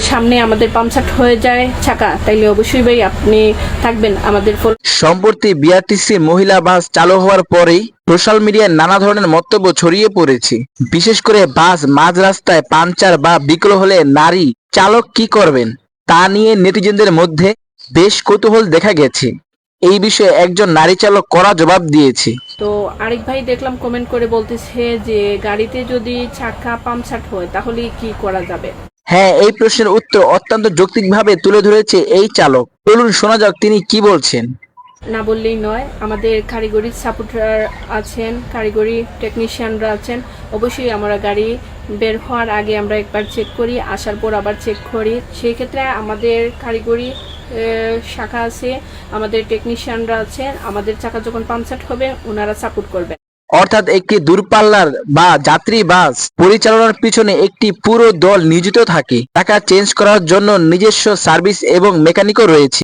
সামনে আমাদের পাম্পসাট হয়ে যায় চাকা, তাইলে অবশ্যই ভাই আপনি থাকবেন আমাদের সম্প্রতি বিআরটিসি মহিলা বাস চালু হওয়ার পরেই সোশ্যাল মিডিয়ায় নানা ধরনের মন্তব্য ছড়িয়ে পড়েছে। বিশেষ করে বাস মাঝ রাস্তায় পাংচার বা বিকল হলে নারী চালক কি করবেন তা নিয়ে নেটিজেনদের মধ্যে বেশ কৌতূহল দেখা গেছে। এই বিষয়ে একজন নারী চালক কড়া জবাব দিয়েছে। তো আরেক ভাই দেখলাম কমেন্ট করে বলতেছে যে গাড়িতে যদি চাকা পাম্পসাট হয় তাহলে কি করা যাবে। হ্যাঁ, এই প্রশ্নের উত্তর অত্যন্ত যৌক্তিকভাবে তুলে ধরেছে এই চালক। চলুন শোনা যাক তিনি কি বলছেন। না বললেই নয়, আমাদের কারিগরি সাপোর্টার আছেন, কারিগরি টেকনিশিয়ানরা আছেন। অবশ্যই আমরা গাড়ি বের হওয়ার আগে আমরা একবার চেক করি, আসার পর আবার চেক করি। সেই ক্ষেত্রে আমাদের কারিগরি শাখা আছে, আমাদের টেকনিশিয়ানরা আছেন। আমাদের চাকা যখন পাম্পসাট হবে ওনারা সাপোর্ট করবেন। অর্থাৎ একটি দূরপাল্লার বা যাত্রী বাস পরিচালনার পিছনে একটি পুরো দল নিয়োজিত থাকে। চাকা চেঞ্জ করার জন্য নিজস্ব সার্ভিস এবং মেকানিকও রয়েছে।